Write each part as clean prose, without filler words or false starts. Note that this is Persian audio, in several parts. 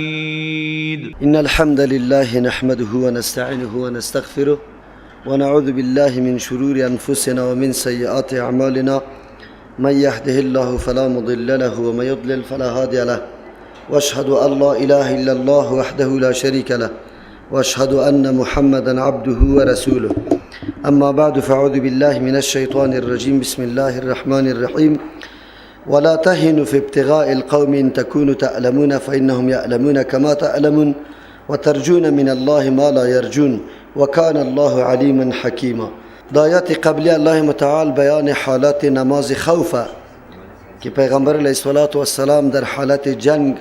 إن الحمد لله نحمده ونستعينه ونستغفره ونعوذ بالله من شرور أنفسنا ومن سيئات أعمالنا من يهده الله فلا مضل له ومن يضلل فلا هادي له وأشهد أن لا إله إلا الله وحده لا شريك له وأشهد أن محمدا عبده ورسوله أما بعد فأعوذ بالله من الشيطان الرجيم بسم الله الرحمن الرحيم ولا تهنوا في ابتغاء القوم إن تكونوا تألمون فإنهم يألمون كما تألمون وترجون من الله ما لا يرجون وكان الله عليما حكيما. دایات قبلی الله متعال بیان حالات نماز خوفه که پیغمبر علیه السلام در حالت جنگ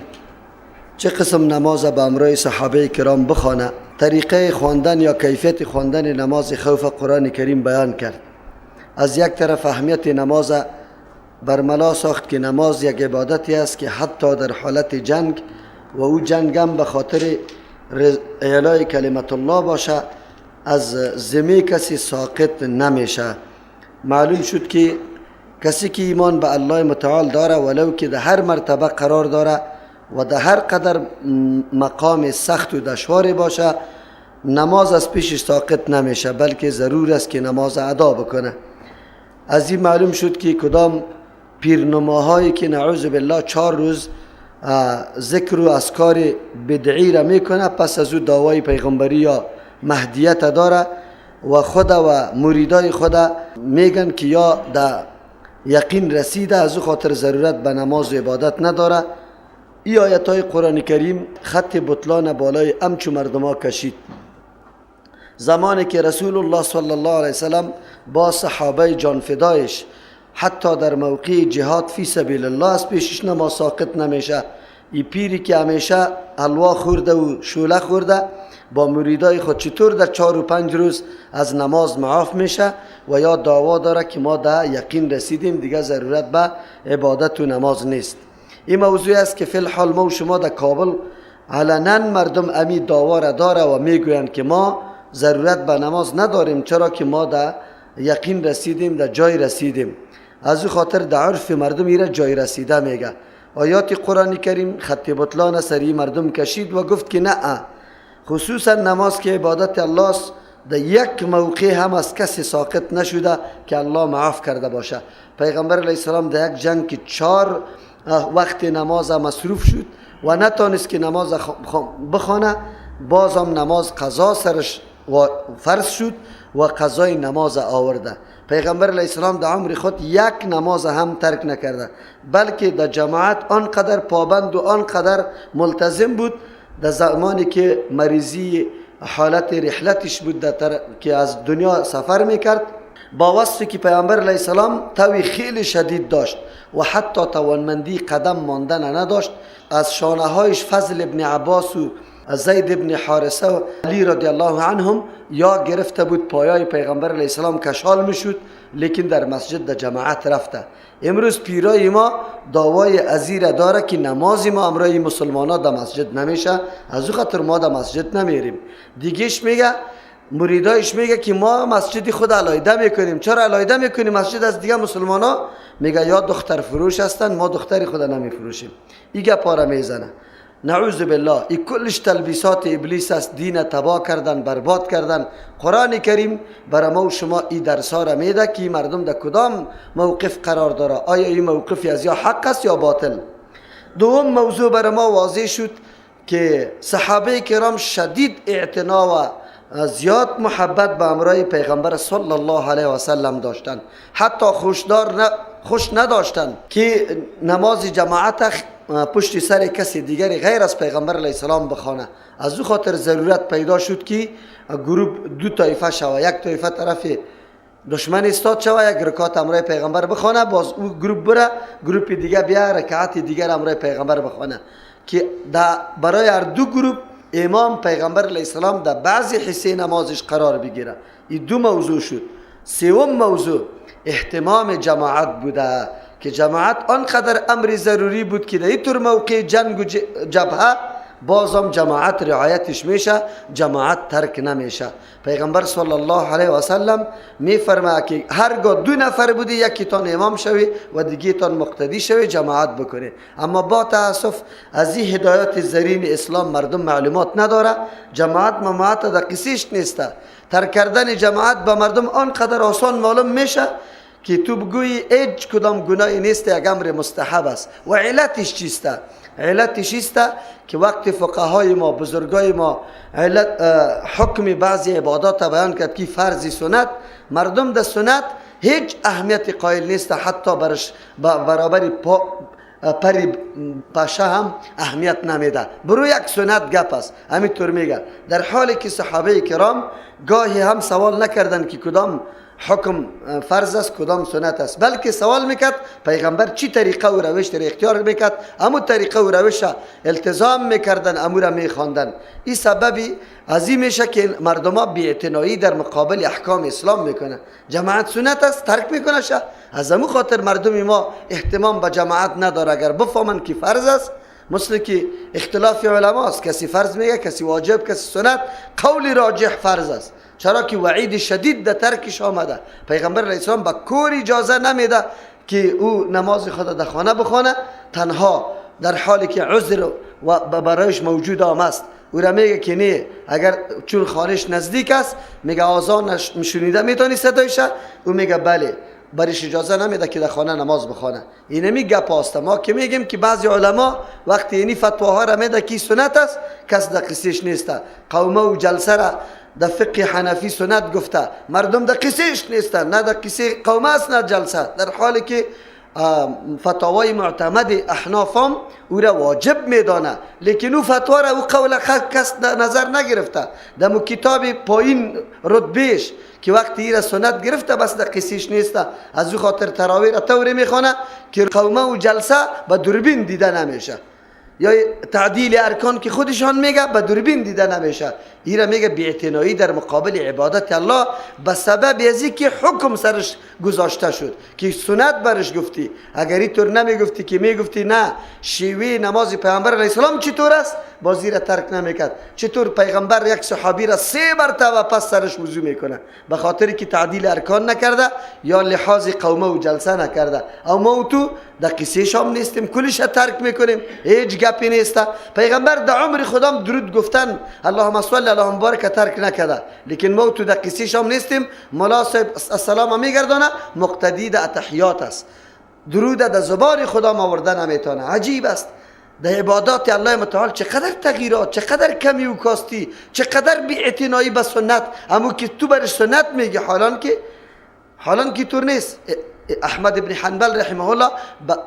چه قسم نماز به امرای صحابه کرام بخوانه، طریقه خواندن یا کیفیت خواندن نماز خوف قرآن کریم بیان کرد. از یک طرف اهمیت نماز برملا ساخت که نماز یک عبادتی است که حتی در حالت جنگ و او جنگ هم به خاطر اعلای کلمت الله باشه از ذمه کسی ساقط نمیشه. معلوم شد که کسی که ایمان به الله متعال داره ولو که در هر مرتبه قرار داره و در هر قدر مقام سخت و دشواری باشه نماز از پیشش ساقط نمیشه، بلکه ضرور است که نماز ادا بکنه. از این معلوم شد که کدام پیرنماهایی که نعوذ بالله 4 روز ذکر و اذکار بدعی را میکنه پس از او دعوای پیغمبری یا مهدیت داره و خود و مریدای خود میگن که یا در یقین رسیده از او خاطر ضرورت به نماز و عبادت نداره. این آیت های قرآن کریم خط بطلان بالای امچو مردم کشید. زمانی که رسول الله صلی الله علیه وسلم با صحابه جانفدایش حتی در موقع جهاد فی سبیل الله از پیشش نماز ساقط نمیشه. این پیری که همیشه حلوا خورده و شوله خورده با مریدای خود چطور در 4 و 5 روز از نماز معاف میشه و یا دعوا داره که ما در یقین رسیدیم دیگه ضرورت به عبادت و نماز نیست. این موضوع است که فی الحال ما و شما در کابل علنا مردم امی دعوا را داره و میگویند که ما ضرورت به نماز نداریم چرا که ما در یقین رسیدیم، در جای رسیدیم. از او خاطر در عرف مردم ایره جای رسیده میگه. آیات قرآن کریم خط بطلان سری مردم کشید و گفت که نه، خصوصا نماز که عبادت الله است در یک موقع هم از کسی ساقط نشده که الله معاف کرده باشه. پیغمبر علیه السلام در یک جنگ که 4 وقت نماز مصروف شد و نتانست که نماز بخوانه، باز هم نماز قضا سرش و فرض شد و قضای نماز آورده. پیغمبر علیه السلام در عمر خود یک نماز هم ترک نکرده، بلکه در جماعت آنقدر پابند و آنقدر ملتزم بود. در زمانی که مریضی حالت رحلتش بود که از دنیا سفر میکرد با وصفی که پیغمبر علیه السلام توی خیلی شدید داشت و حتی توانمندی قدم ماندن نداشت. از شانه هایش فضل ابن عباس و زید ابن حارثه و علی رضی الله عنهم یا گرفته بود پایای پیغمبر علیه السلام کشال میشد، لیکن در مسجد در جماعت رفته. امروز پیرای ما دعوای ازیر داره که نماز ما امرای مسلمان ها در مسجد نمیشه، از او خاطر ما در مسجد نمیریم. دیگهش میگه مریدایش میگه که ما مسجد خود علایده میکنیم. چرا علایده میکنیم مسجد از دیگه مسلمان ها؟ میگه یا دختر فروش هستن، ما دختری خود نمیفروشیم. ایگه پاره میزنه. نعوذ بالله. این کلش تلبیسات ابلیس است، دین تباه کردن، برباد کردن. قرآن کریم برای ما و شما این درسا را میده که مردم در کدام موقف قرار داره، آیا این موقفی از یا حق است یا باطل. دوم موضوع برای ما واضح شد که صحابه کرام شدید اعتنا و زیاد محبت به امرای پیغمبر صلی الله علیه و سلم داشتند. حتی خوش نداشتند که نماز جماعت پشت سر کسی دیگری غیر از پیغمبر علیه السلام بخوانه. از او خاطر ضرورت پیدا شد که گروه 2 طایفه شوه، یک طایفه طرف دشمن استاد شوه، یک رکعت امرای پیغمبر بخوانه، باز او گروه بره گروه دیگه بیا رکعت دیگر امرای پیغمبر بخوانه، که برای هر 2 گروه امام پیغمبر علیه السلام در بعضی حصه نمازش قرار بگیره. این 2 موضوع شد. سوم موضوع اهتمام جماعت بوده که جماعت آنقدر امر ضروری بود که در این طور موقع جنگ و جبهه بازم جماعت رعایتش میشه، جماعت ترک نمیشه. پیغمبر صلی الله علیه و سلم میفرماید که هرگاه 2 نفر بودی، یکی تان امام شوی و دیگه تان مقتدی شوی، جماعت بکنه. اما با تاسف از این هدایت زرین اسلام مردم معلومات نداره. جماعت در قصیش نیست. ترک کردن جماعت به مردم آنقدر آسان معلوم میشه که تو بگویی هیچ کدام گناهی نیست، یک امر مستحب است. و علتش چیست؟ علتش است که وقت فقهای ما، بزرگای ما حکم بعضی عبادات بیان کرد که فرض سنت، مردم در سنت هیچ اهمیت قائل نیست، حتی برابر پری پاشه هم اهمیت نمیده. برو یک سنت گپ است، همینطور میگه. در حالی که صحابه کرام گاهی هم سوال نکردن که کدام حکم فرض است کدام سنت است، بلکه سوال میکرد پیغمبر چی طریقه و روش را اختیار میکرد، امو طریقه و روش التزام میکردن، امو را میخواندن. این سببی عظیم میشه که مردم بی‌اعتنایی در مقابل احکام اسلام میکنن. جماعت سنت است، ترک میکنه شه. از امو خاطر مردم ما اهتمام به جماعت نداره. اگر بفهمن که فرض است، مثل که اختلاف علما است، کسی فرض میگه، کسی واجب، کسی سنت. قول راجح فرض است، چرا که وعید شدید در ترکش آمده. پیغمبر علیه السلام به کور اجازه نمیده که او نماز خود در خانه بخونه، تنها در حالی که عذر و برایش موجود است. او را میگه که نه، اگر چون خانهش نزدیک است، میگه آذانش شنیده میتونی صدایش؟ او میگه بله. برش اجازه نمیده که در خانه نماز بخونه. اینمی گپ است. ما که میگیم که بعضی علما وقتی اینی فتواها را میده که سنت است، کس در قصیش نیست. قومه و جلسه را در فقه حنفی سنت گفته، مردم در قصیش نیستن، نه در قصه قومه است نه جلسه، در حالی که فتاوای معتمد احناف هم او را واجب میدانه، لیکن او فتوا را او قول کس نظر نگرفته. در کتاب پایین رتبهش که وقتی ای را سنت گرفته بس در قصیش نیسته، از او خاطر تراویح را طوری میخونه که قومه و جلسه به دوربین دیده نمیشه، یا تعدیل ارکان که خودشان میگه به دوربین دیده نمیشه. ایرا میگه بی‌اعتنایی در مقابل عبادت الله به سبب از اینکه حکم سرش گذاشته شد که سنت برش گفتی. اگر اینطور نمیگفتی که میگفتی نه شیوه نماز پیغمبر علیه السلام چطور است، بازی را ترک نمیکرد. چطور پیغمبر یک صحابی را 3 مرتبه پس سرش وضو میکنه؟ به خاطر که تعدیل ارکان نکرده یا لحاظ قومه و جلسه نکرده. اما ما تو در قصه شام نیستیم، کلش ترک میکنیم، هیچ گپی نیست. پیغمبر در عمر خودم درود گفتن اللهم صل علی مبارک ترک نکرده، لیکن ما تو در قصه شام نیستیم. ملا صاحب السلام میگردانه، مقتدی در تحیات است، درود در زبان خدا آورده نمیتونه. عجیب است در عبادات الله متعال چقدر تغییرات، چقدر کمی و کاستی، چقدر بی‌اعتنایی به سنت. اما که تو برش سنت میگی، حالان که طور نیست. احمد ابن حنبل رحمه الله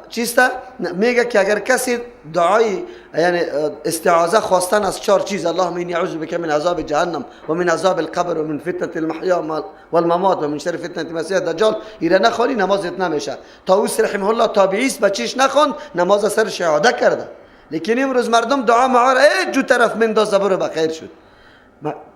چیسته میگه که اگر کسی دعای یعنی استعاذه خواستن از 4 چیز، اللهم انی اعوذ بک من عذاب جهنم و من عذاب القبر و من فتنه المحیا والممات و من شر فتنه المسیح الدجال، ایره نخوانی نمازت نمیشه. طاووس رحمه الله تابعی است، بچیش نخوان، نماز سر شهاده کرده. لیکن امروز مردم دعا معاره جو طرف مندازه برو بخیر شد.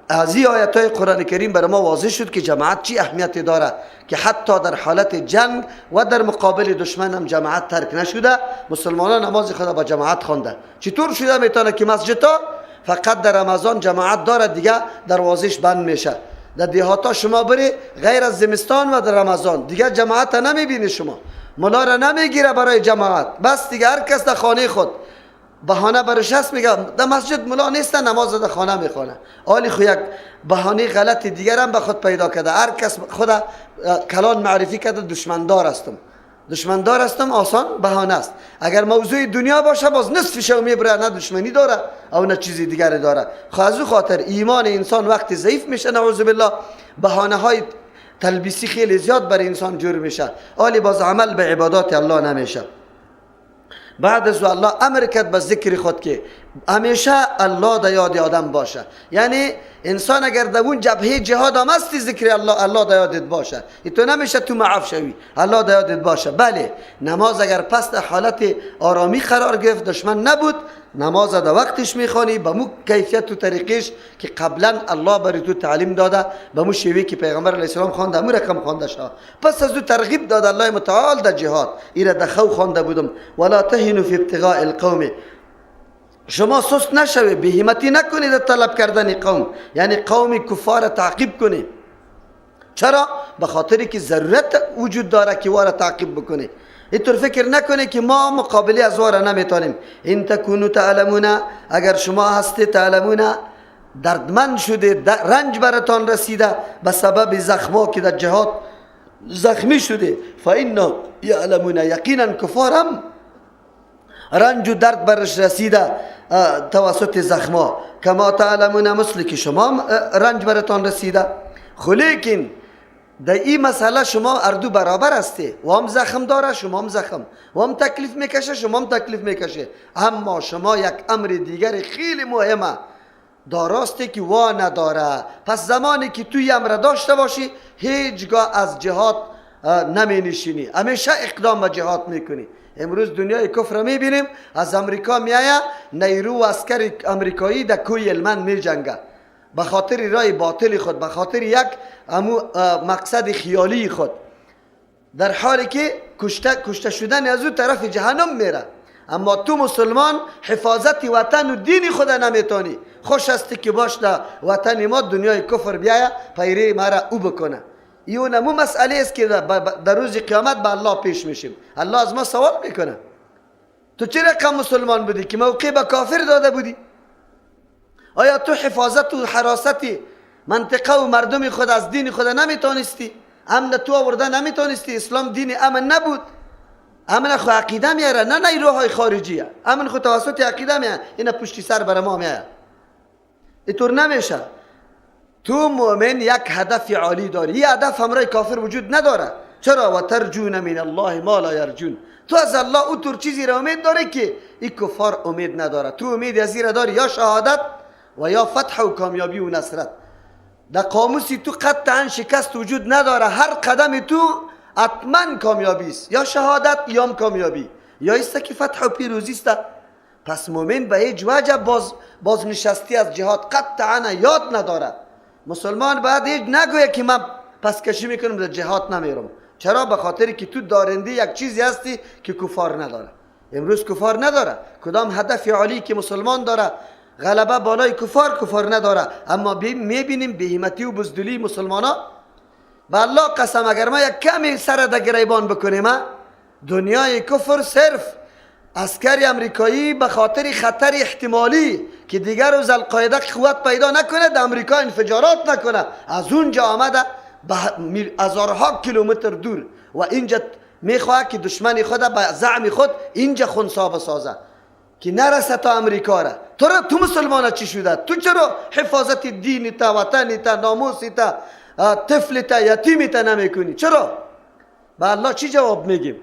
از این آیات های قرآن کریم برای ما واضح شد که جماعت چی اهمیتی داره، که حتی در حالت جنگ و در مقابل دشمن هم جماعت ترک نشده. مسلمانان نماز خدا با جماعت خونده. چطور شده میتونه که مسجد ها فقط در رمضان جماعت داره، دیگه دروازش بند میشه؟ در دیهاتا شما بری غیر از زمستان و در رمضان دیگه جماعت نمیبینی، شما ملا را نمیگیره برای جماعت، بس دیگه هر کس در خانه خود بهانه برش هست، میگه در مسجد ملا نیست، نماز در خانه میخونه. آلی خو یک بهانه غلط دیگر هم به خود پیدا کرده. هر کس خود کلان معرفی کرده دشمندار هستم آسان بهانه است. اگر موضوع دنیا باشه باز نصفش او میبره، نه دشمنی داره او نه چیزی دیگر داره. از او خاطر ایمان انسان وقتی ضعیف میشه نعوذ بالله، بهانه های تلبیسی خیلی زیاد بر انسان جور میشه. آلی باز عمل به عبادات الله نمیشه. بعد از الله امر کرد به ذکر خود که همیشه الله در یاد آدم باشه. یعنی انسان اگر در اون جبهه جهاد هم هستی، ذکر الله در یادت باشه. تو نمیشه تو معاف شوی، الله در یادت باشه. بله نماز اگر پس در حالت آرامی قرار گرفت، دشمن نبود، نماز در وقتش میخوانی به مو کیفیت و طریقش که قبلا الله برای تو تعلیم داده، به مو شیوهی که پیغمبر علیه السلام خوانده، مو رقم خوانده شد. پس از او ترغیب داد الله متعال در جهاد. ایره در خو خوانده بودم ولا تهنوا فی ابتغاء القوم شما سست نشوید، بی‌همتی نکنید طلب کردن قوم، یعنی قوم کفار تعقیب کنید. چرا؟ به خاطری که ضرورت وجود داره که وارا تعقیب بکنه. اینطور فکر نکنه که ما مقابله از وارا نمیتونیم. این تکونو تعلمون، اگر شما هستید تعلمون، دردمند شده، رنج براتان رسیده به سبب زخما که در جهاد زخمی شده، فإنه یعلمون، یقینا کفار هم رنج و درد برش رسیده توسط زخما، کما تعلمون، مثل که شما رنج براتان رسیده. لیکن در این مسئله شما اردو برابر هستی، و هم زخم داره شما هم زخم، و هم تکلیف میکشه شما هم تکلیف میکشه. اما شما یک امر دیگر خیلی مهمه داراسته که وا نداره. پس زمانی که توی امر داشته باشی هیچگاه از جهاد نمی نشینی، همیشه اقدام به جهاد میکنی. امروز دنیای کفر میبینیم، از امریکا میایه نیرو و اسکر امریکایی در کوی هلمند میجنگه به خاطر رای باطل خود، به خاطر یک مقصد خیالی خود، در حالی که کشته شدن از او طرف جهنم میره. اما تو مسلمان حفاظت وطن و دین خود نمیتونی. خوش است که باش در وطن ما دنیای کفر بیایه پیری مرا او بکنه. این نمو مسئله است که در روز قیامت به الله پیش میشیم. الله از ما سوال میکنه تو چه رقم مسلمان بودی که موقع به کافر داده بودی؟ آیا تو حفاظت و حراست منطقه و مردم خود از دین خود نمیتونستی؟ امن تو آورده نمیتونستی؟ اسلام دین امن نبود. امن خو عقیده میاره، نه نیروهای خارجیه. امن خو توسط عقیده میاره. اینا پشتی سر بر ما میاره. اینطور نمیشه. تو مؤمن یک هدف عالی داری. این هدف همراه کافر وجود نداره. چرا؟ و ترجون من الله ما لا یرجون. تو از الله اونطور چیزی را امید داری که این کفار امید نداره. تو امید از این داری یا شهادت و یا فتح و کامیابی و نصرت. در قاموسی تو قطعا شکست وجود نداره. هر قدم تو حتما کامیابی است، یا شهادت یا کامیابی، یا است که فتح و پیروزی است. پس مؤمن به هیچ وجه باز نشستی از جهاد قطعا یاد نداره. مسلمان باید هیچ نگویه که من پس کشی میکنم در جهاد نمیرم. چرا؟ به خاطری که تو دارنده یک چیزی هستی که کفار نداره. امروز کفار نداره. کدام هدف عالی که مسلمان داره غلبه بالای کفار نداره. اما میبینیم بی‌همتی و بزدلی مسلمانا. به الله قسم اگر ما یک کمی سر در گریبان بکنیم، دنیای کفر صرف عسکر امریکایی به خاطر خطر احتمالی که دیگر روز القاعده قوت پیدا نکنه در امریکا انفجارات نکنه، از اونجا آمده هزارها کیلومتر دور و اینجا میخواه که دشمن خود به زعم خود اینجا خونسا بسازه که نرسه تا امریکا را. تو مسلمان چی شده؟ تو چرا حفاظت دینی تا، وطنی تا، ناموسی تا، طفل تا، یتیمی تا نمی کنی؟ چرا؟ به الله چی جواب میگیم؟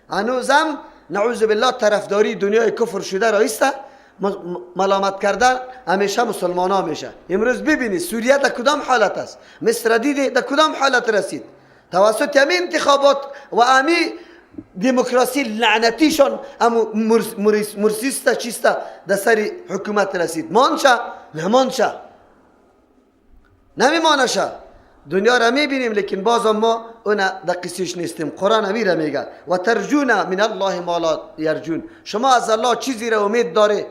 هنوزم نعوذ بالله طرفداری دنیای کفر شده رایسته، ملامت کردن همیشه مسلمان ها میشه. امروز ببینید سوریه در کدام حالت است، مصر دید در کدام حالت رسید توسط همین انتخابات و همین دموکراسی لعنتیشان. اما مرسیستا چیستا در سر حکومت رسید. مانشه؟ نمانشه، نمیمانشه. دنیا را میبینیم لیکن باز ما اون در قصیش نیستیم. قرآن امیر میگه و ترجون من الله ما لا یرجون. شما از الله چیزی را امید داره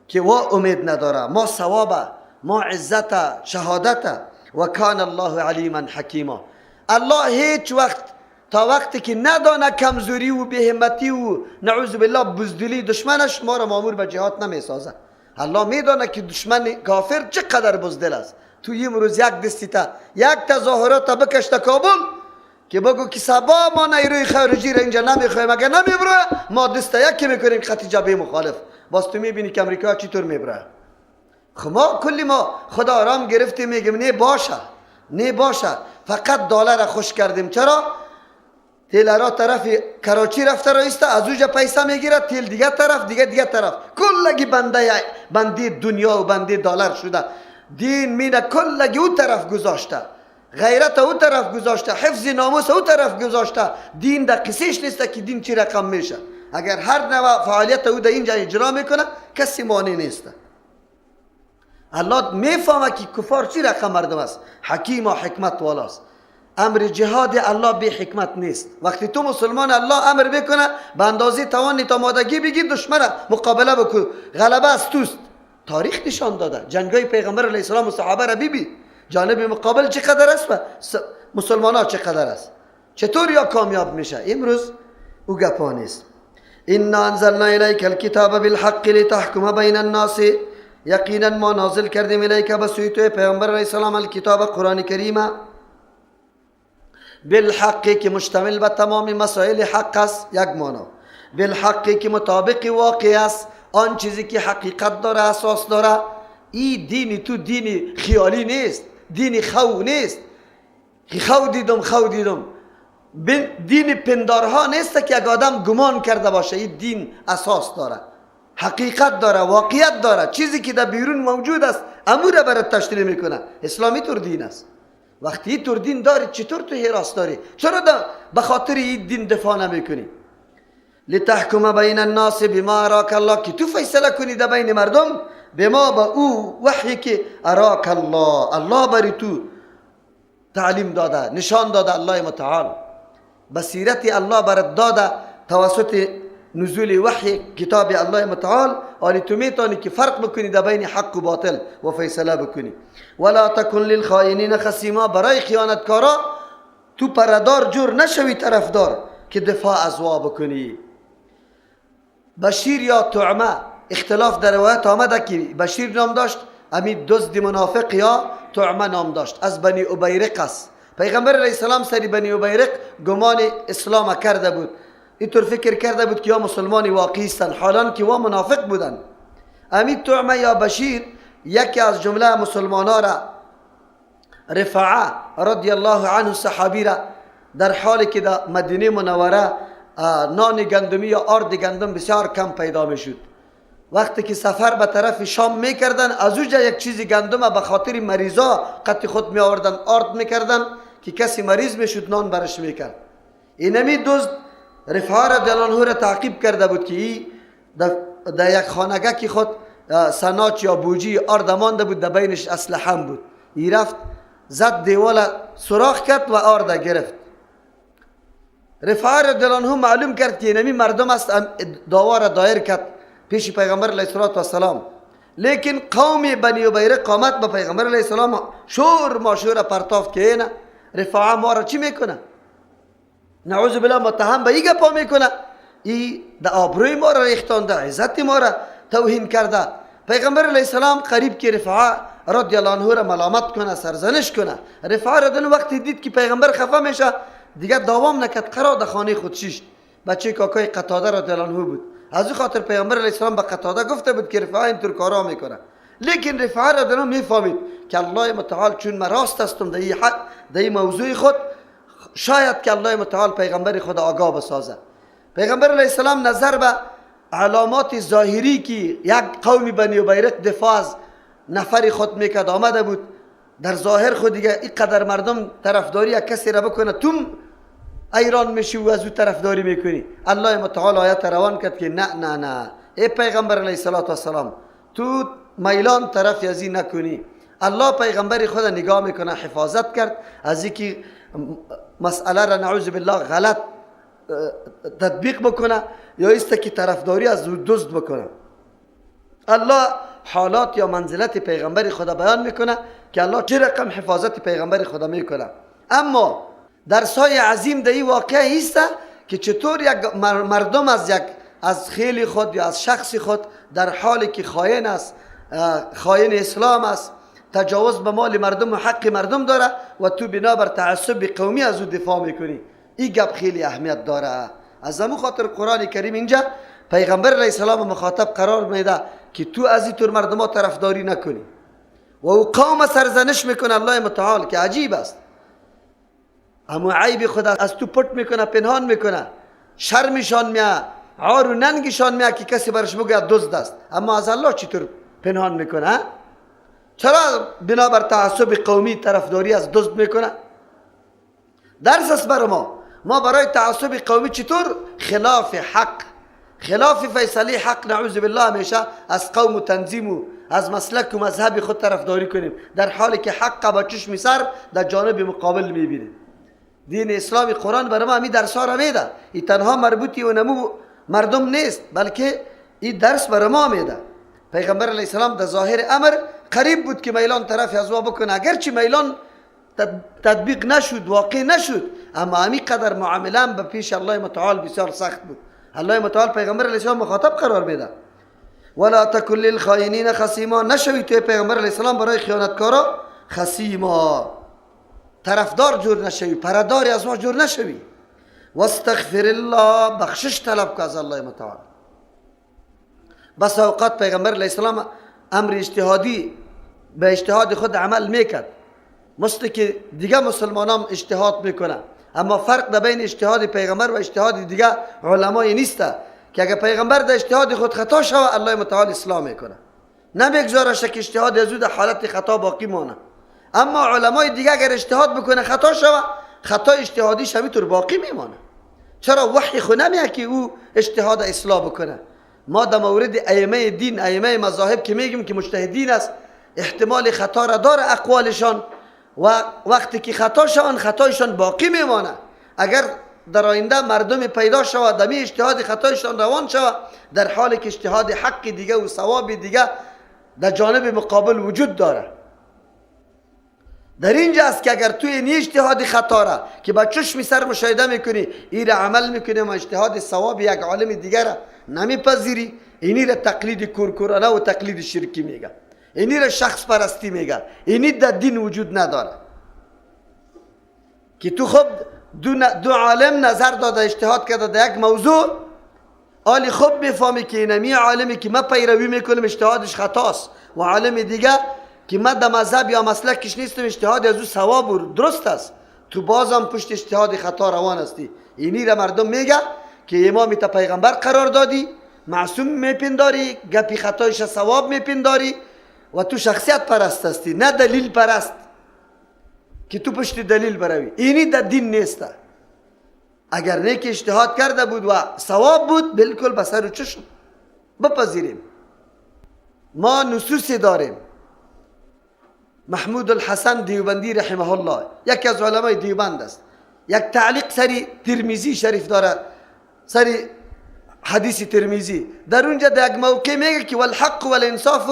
که و امید نداره. ما ثواب، ما عزت، شهادت. و کان الله علیما حکیما. الله هیچ وقت تا وقتی که ندانه کمزوری و بی‌همتی و نعوذ بالله بزدلی دشمنش، ما را مامور به جهاد نمیسازه. الله میدانه که دشمن کافر چقدر بزدل است. تو امروز یک دستی تا یک تظاهرات بکش تا کابل که بگو که سبا ما نیروی خارجی را اینجا نمیخوایم، اگر نمیبره ما دست یکی میکنیم خط جبهه مخالف. باز تو میبینی که امریکا چطور میبره. ما کلی ما خدا آرام گرفتیم میگیم نه باشه فقط دلار را خوش کردیم. چرا؟ تیل را طرف کراچی رفته رایسته، از اونجا پیسه میگیره، تیل دیگه طرف دیگه طرف، کلگی بنده دنیا و بنده دلار شده. دین مینه کلگی او طرف گذاشته، غیرت او طرف گذاشته، حفظ ناموس او طرف گذاشته. دین در قصیش نیسته که دین چی رقم میشه. اگر هر نوع فعالیت او در اینجا اجرا میکنه کسی مانع نیسته. الله میفهمه که کفار چی رقم مردم است. حکیم و حکمت والاست. امر جهاد الله بی حکمت نیست. وقتی تو مسلمان الله امر بکنه به اندازه توان تا مادگی بگی دشمن مقابله بکن، غلبه از توست. تاریخ نشان داده جنگای پیغمبر علیه السلام و صحابه را ببین، جانب مقابل چقدر است و مسلمان ها چقدر است، چطور یا کامیاب میشه. امروز او گپا نیست. انا انزلنا الیک الکتاب بالحق لتحکم بین الناس، یقینا ما نازل کردیم الیک به سوی تو پیغمبر علیه السلام الکتاب قرآن کریم بالحق که مشتمل به تمام مسائل حق است، یک مانا. بالحق که مطابق واقع است، آن چیزی که حقیقت داره اساس داره. این دین تو دین خیالی نیست، دین خو نیست که خو دیدم. دین پندارها نیست که یک آدم گمان کرده باشه. این دین اساس داره، حقیقت داره، واقعیت داره. چیزی که در بیرون موجود است امور برات تشریح میکنه. اسلامی طور دین است. وقتی طور دین داری چطور تو حراس داری؟ چرا به خاطر این دین دفاع نمیکنی؟ لتحکم بین الناس بما اراک الله، که تو فیصله کنی در بین مردم بما با او وحی که اراک الله بری تو تعلیم داده، نشان داده. الله متعال بصیرت الله برات داده توسط نزول وحی کتاب الله متعال. آلی تو میتونی که فرق بکنی در بین حق و باطل و فیصله بکنی. ولا تکن للخائنین خصیما، برای خیانتکارا تو پردار جور نشوی طرفدار که دفاع از وا بکنی. بشیر یا طعمه اختلاف در روایت آمده که بشیر نام داشت، امی دزد منافق یا طعمه نام داشت، از بنی ابیرق است. پیغمبر علیه السلام سری بنی ابیرق گمان اسلام کرده بود، اینطور فکر کرده بود که یا مسلمانی واقعی هستند، حالان که وا منافق بودند. امی طعمه یا بشیر یکی از جمله مسلمانان را، رفاعه رضی الله عنه صحابی را، در حالی که در مدینه منوره نان گندمی یا آرد گندم بسیار کم پیدا می شد، وقتی که سفر به طرف شام میکردن از اوجا یک چیزی گندم به خاطر مریضا قطع خود می آوردن آرد میکردن که کسی مریض میشد نان برش میکرد. اینمی دزد رفاعه رضی الله عنه را تعقیب کرده بود که این در یک خانگه که خود سناچ یا بوجی آرد مانده بود، در بینش اسلحه بود. این رفت زد دیوال سوراخ کرد و آرد گرفت. رفاعه رضی الله عنه معلوم کرد که اینمی مردم است، داوا را دایر کرد پیش پیغمبر علیه السلام. لیکن قوم بنی ابیرق قامت به پیغمبر علیه السلام شور ماشور پرتافت که اینه رفاعه ما را چی میکنه؟ نعوذ بالله متهم به این گپا میکنه، این در آبروی ما را ریختانده، عزت ما را توهین کرده. پیغمبر علیه السلام قریب که رفاعه رضی الله عنه را ملامت کنه، سرزنش کنه. رفاعه رضی الله وقتی دید که پیغمبر خفه میشه دیگه دوام نکرد، قرار در خانه خود شیشت. بچه کاکای قتاده رضی الله عنه بود، از این خاطر پیغمبر علیه السلام به قتاده گفته بود که رفاعه اینطور کارا میکنه. لیکن رفاعه رضی الله عنه میفهمید که الله متعال چون من راست هستم در این موضوع خود، شاید که الله متعال پیغمبر خود آگاه بسازه. پیغمبر علیه السلام نظر به علامات ظاهری که یک قومی بنی ابیرق دفاع از نفر خود میکرد آمده بود، در ظاهر خود دیگه اینقدر مردم طرفداری یک کسی را بکنه توم ایران میشی و از او طرفداری میکنی. الله متعال آیت روان کرد که نه ای پیغمبر علیه السلام تو میلان طرف از این نکنی. الله پیغمبر خود نگاه میکنه، حفاظت کرد از اینکه مسئله را نعوذ بالله غلط تطبیق بکنه یا است که طرفداری از دزد بکنه. الله حالات یا منزلت پیغمبر خدا بیان میکنه که الله چه رقم حفاظت پیغمبر خدا میکنه. اما درسای عظیم در این واقعه است که چطور یک مردم از خیل خود یا از شخص خود در حالی که خائن است، خائن اسلام است، تجاوز به مال مردم و حق مردم داره و تو بنابر تعصب قومی از او دفاع میکنی. این گپ خیلی اهمیت داره. از همون خاطر قرآن کریم اینجا پیغمبر علیه السلام مخاطب قرار میده که تو از این طور مردم ها طرفداری نکنی و او قوم سرزنش میکنه الله متعال که عجیب است. اما عیب خدا از تو پټ میکنه، پنهان میکنه، شرمشان میه، عار و ننگشان میه که کسی برش بگه دزد است. اما از الله چطور پنهان میکنه؟ چرا بنابر تعصب قومی طرفداری از دزد میکنه؟ درس است بر ما برای تعصب قومی چطور خلاف حق، خلاف فیصله حق نعوذ بالله همیشه از قوم و تنظیم و از مسلک و مذهب خود طرفداری کنیم، در حالی که حق با چشم سر در جانب مقابل میبینیم. دین اسلامی قرآن برای ما همین درس ها را میده. این تنها مربوطی و نمو مردم نیست، بلکه این درس برای ما میده. پیغمبر علیه السلام در ظاهر امر قریب بود که میلان طرف از بکنه، اگرچه میلان تطبیق نشد، واقع نشد، اما همین قدر معامله به پیش الله متعال بسیار سخت بود. الله متعال پیغمبر علیه السلام مخاطب قرار میده. ولا تکن للخائنین خصیما، نشوی توی پیغمبر علیه السلام برای خیانتکارا خصیما، طرفدار جور نشوی، پرداری از ما جور نشوی. واستغفر الله، بخشش طلب که از الله متعال. بس اوقات پیغمبر علیه السلام امر اجتهادی به اجتهاد خود عمل میکرد، مثل که دیگه مسلمانان اجتهاد میکنن، اما فرق بین اجتهاد پیغمبر و اجتهاد دیگه علمای نیسته که اگر پیغمبر در اجتهاد خود خطا شود الله متعال اصلاح میکنه، نمیگذارش که اجتهاد از او در حالت خطا باقی مانه. اما علمای دیگه اگر اجتهاد بکنه خطا شود، خطا اجتهادیش همینطور باقی میمانه. چرا؟ وحی خود نمیه که او اجتهاد اصلاح بکنه. ما در مورد ائمه دین، ائمه مذاهب که میگیم که مجتهدین است، احتمال خطا را داره اقوالشان، و وقتی که خطا شوند خطایشان باقی میمانه. اگر در آینده مردم پیدا شود دمی اجتهاد خطایشان روان شود، در حالی که اجتهاد حق دیگه و ثواب دیگه در جانب مقابل وجود داره. در اینجا است که اگر توی این اجتهاد خطا را که با چشم سر مشاهده میکنی، این را عمل میکنی، و اجتهاد ثواب یک عالم دیگر را نمیپذیری، اینی را تقلید کورکورانه و تقلید شرکی میگه، اینی را شخص پرستی میگه، اینی در دین وجود نداره. که تو خب دو عالم نظر داده اجتهاد کرده در یک موضوع، آلی خب میفهمی که اینمی عالمی که ما پیروی میکنم اجتهادش خطاست، و عالم دیگه که ما در مذهب یا مسلکش نیستم اجتهاد از او ثواب و درست است، تو بازم پشت اجتهاد خطا روان هستی. اینی را مردم میگه که امام تا پیغمبر قرار دادی، معصوم میپنداری، گپی خطایش ثواب میپنداری، و تو شخصیت پرست هستی، نه دلیل پرست که تو پشت دلیل بروی. اینی در دین نیسته. اگر نیک اجتهاد کرده بود و ثواب بود، بالکل بسر و چشم بپذیریم. ما نصوصی داریم. محمود الحسن دیوبندی رحمه الله یکی از علمای دیوبند است، یک تعلیق سری ترمذی شریف داره، سری حدیث ترمذی، در اونجا در یک موقع میگه که والحق والانصاف،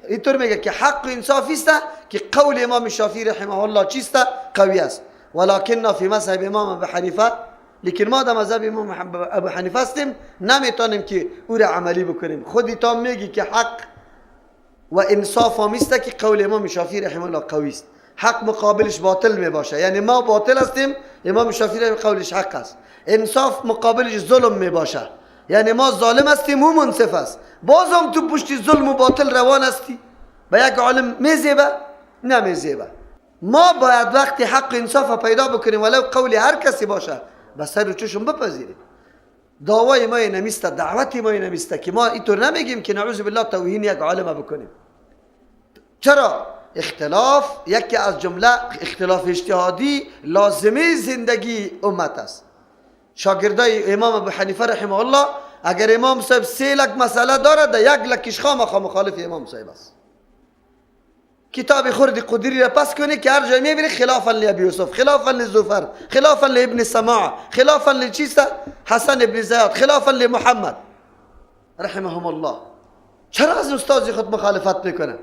اینطور میگه که حق و انصافی است که قول امام شافعی رحمه الله چیست؟ قوی است. ولكن فی مذهب امام ابو حنیفه، لیکن ما در مذهب امام ابو حنیفه هستیم، نمیتونیم که او را عملی بکنیم. خودی تا میگی که حق و انصاف هم است که قول امام شافعی رحمه الله قوی است، حق مقابلش باطل می باشه، یعنی ما باطل هستیم، امام شافعی قولش حق است. انصاف مقابلش ظلم می باشه، یعنی ما ظالم هستیم او منصف است. بازم تو پشت ظلم و باطل روان هستی، به یک عالم میزیبه؟ نمیزیبه. ما باید وقتی حق انصاف پیدا بکنیم ولو قول هر کسی باشه، بس سر و چشم بپذیریم. دعوای ما نمیسته، دعوتی ما نمیسته که ما اینطور نمیگیم که نعوذ بالله توهین یک عالم بکنیم. چرا؟ اختلاف یکی از جمله اختلاف اجتهادی لازمه زندگی امت است. شاگردای امام ابو حنیفه رحمه الله، اگر امام صاحب 3 لک مسئله داره، در 1 لکش خامخا مخالف امام صاحب است. کتاب خرد قدری را پس کنی که هر جای میبینی خلافا لابی یوسف، خلافا لزفر، خلافا لابن سماع، خلافا لچیستا حسن ابن زیاد، خلافا لمحمد رحمهم الله. چرا از استاد خود مخالفت میکنه؟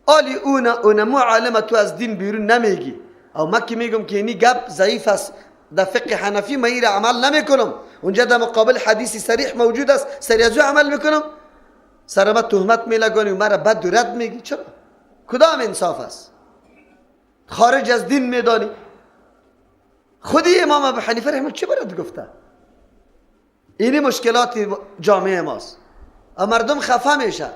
آلی اونمو عالم تو از دین بیرون نمیگی. او من که میگم که اینی گپ ضعیف است در فقه حنفی، من این عمل نمیکنم، اونجا در مقابل حدیثی صریح موجود است، سری از او عمل میکنم، سر ما تهمت میلگانی و مرا بد و رد میگی. چرا؟ کدام انصاف است؟ خارج از دین میدانی. خودی امام ابو حنیفه رحمه چه برات گفته؟ اینی مشکلات جامعه ماست و مردم خفه میشه.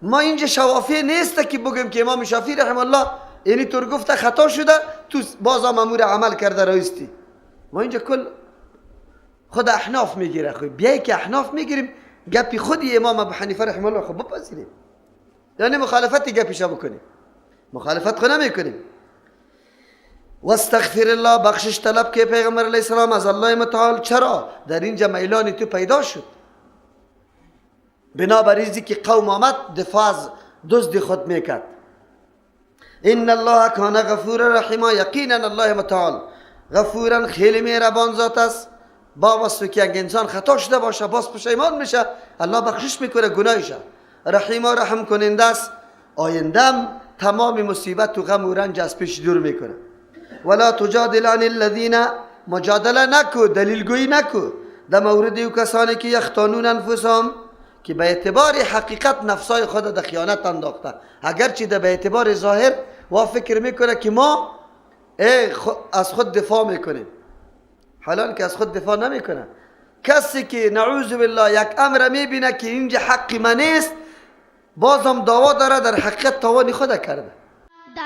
ما اینجا شوافی نیست که بگیم که امام شافعی رحمه الله اینی طور گفته خطا شده، تو بازم امور عمل کرده رایستی. ما اینجا کل خود احناف میگیره. خب بیایی که احناف میگیریم، گپی خودی امام ابو حنیفه رحمه الله خب بپذیریم، یعنی مخالفتی گپیشا بکنیم، مخالفت خود نمیکنیم. واستغفر الله، بخشش طلب که پیغمبر علیه السلام از الله متعال. چرا؟ در اینجا میلان تو پیدا شد، بنابراین که قوم آمد دفاع از دزد خود میکرد. ان الله کان غفور رحیما، یقینا الله متعال غفورا خیلی مهربان ذات است. با واسه که اگه انسان خطا شده باشه باز پشیمان میشه، الله بخشش میکنه گناهشه. رحیما رحم کننده است، آیندم تمام مصیبت و غم و رنج از پیش دور میکنه. ولا تجادل عن الذین، مجادله نکو، دلیل گویی نکو در مورد او کسانی که یختانون انفسهم، که به اعتبار حقیقت نفسای خود در خیانت انداخته، اگرچه در به اعتبار ظاهر و فکر میکنه که ما از خود دفاع میکنیم، حالان که از خود دفاع نمیکنه. کسی که نعوذ بالله یک امر میبینه که اینجا حق من نیست، بازم دعوا داره، در حقیقت تاوانی خود کرده.